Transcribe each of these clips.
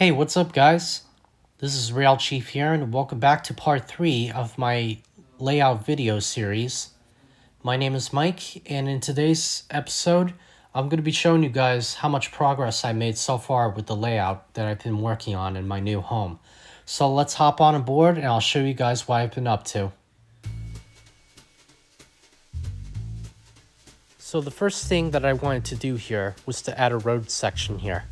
Hey, what's up, guys? This is Real Chief here, and welcome back to part 3 of my layout video series. My name is Mike, and in today's episode, I'm going to be showing you guys how much progress I made so far with the layout that I've been working on in my new home. So let's hop on board, and I'll show you guys what I've been up to. So the first thing that I wanted to do here was to add a road section here.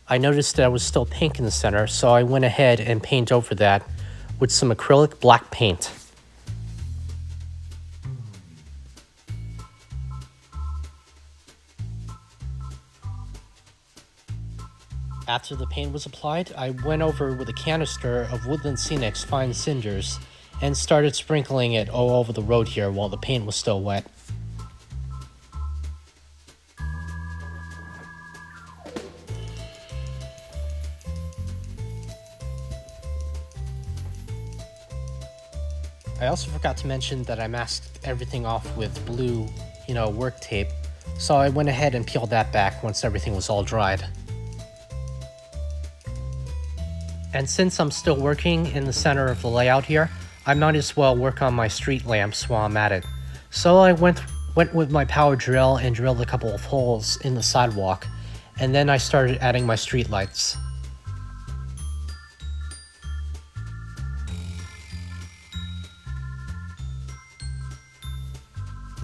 I noticed that I was still pink in the center, so I went ahead and painted over that with some acrylic black paint. After the paint was applied, I went over with a canister of Woodland Scenic's fine cinders and started sprinkling it all over the road here while the paint was still wet. I also forgot to mention that I masked everything off with blue, work tape, so I went ahead and peeled that back once everything was all dried. And since I'm still working in the center of the layout here, I might as well work on my street lamps while I'm at it. So I went with my power drill and drilled a couple of holes in the sidewalk, and then I started adding my street lights.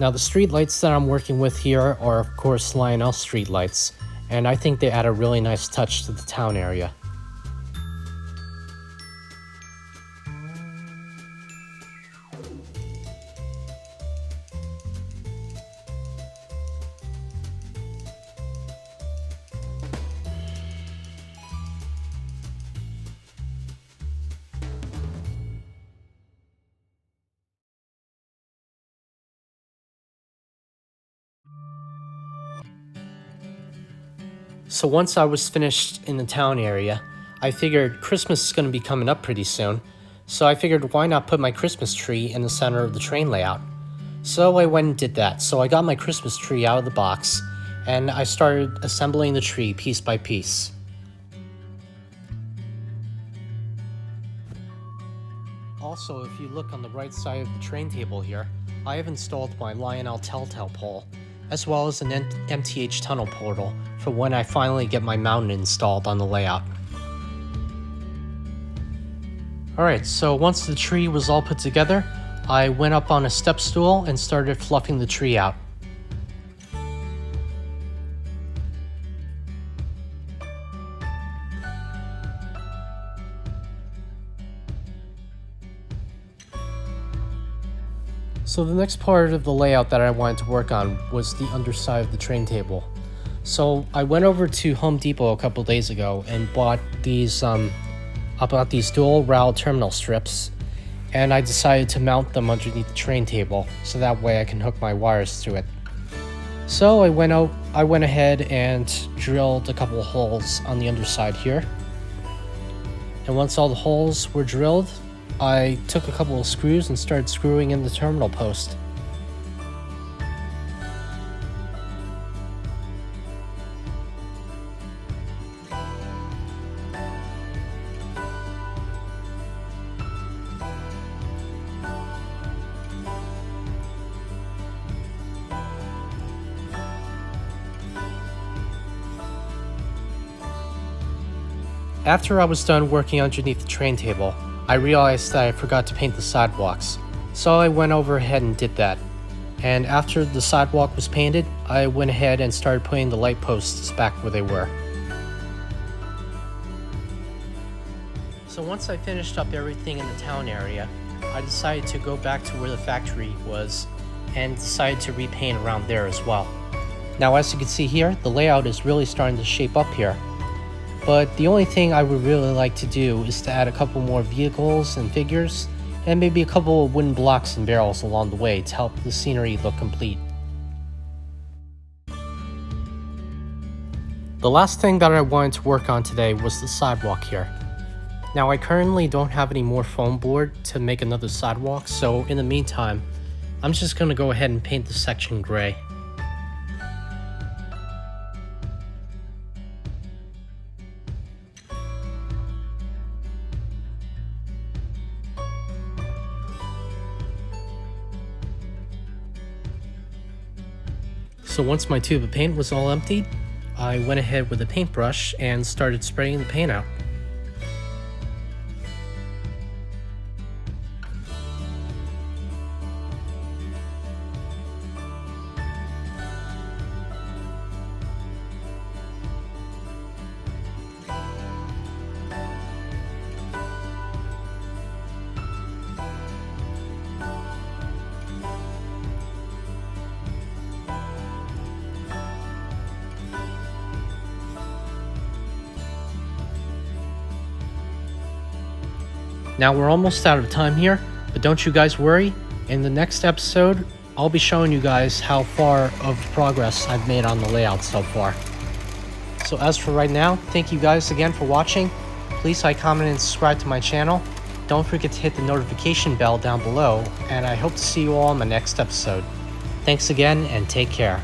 Now the street lights that I'm working with here are of course Lionel street lights, and I think they add a really nice touch to the town area. So once I was finished in the town area, I figured Christmas is going to be coming up pretty soon, so I figured why not put my Christmas tree in the center of the train layout. So I went and did that. So I got my Christmas tree out of the box, and I started assembling the tree piece by piece. Also, if you look on the right side of the train table here, I have installed my Lionel Telltale pole, as well as an MTH tunnel portal for when I finally get my mountain installed on the layout. Alright, so once the tree was all put together, I went up on a step stool and started fluffing the tree out. So the next part of the layout that I wanted to work on was the underside of the train table. So I went over to Home Depot a couple days ago and bought these dual rowel terminal strips, and I decided to mount them underneath the train table so that way I can hook my wires through it. So I went ahead and drilled a couple of holes on the underside here. And once all the holes were drilled, I took a couple of screws and started screwing in the terminal post. After I was done working underneath the train table, I realized that I forgot to paint the sidewalks, so I went over ahead and did that. And after the sidewalk was painted, I went ahead and started putting the light posts back where they were. So once I finished up everything in the town area, I decided to go back to where the factory was and decided to repaint around there as well. Now as you can see here, the layout is really starting to shape up here. But the only thing I would really like to do is to add a couple more vehicles and figures, and maybe a couple of wooden blocks and barrels along the way to help the scenery look complete. The last thing that I wanted to work on today was the sidewalk here. Now I currently don't have any more foam board to make another sidewalk, so in the meantime, I'm just going to go ahead and paint the section gray. So once my tube of paint was all emptied, I went ahead with a paintbrush and started spraying the paint out. Now we're almost out of time here, but don't you guys worry. In the next episode, I'll be showing you guys how far of progress I've made on the layout so far. So as for right now, thank you guys again for watching. Please like, comment, and subscribe to my channel. Don't forget to hit the notification bell down below, and I hope to see you all in the next episode. Thanks again, and take care.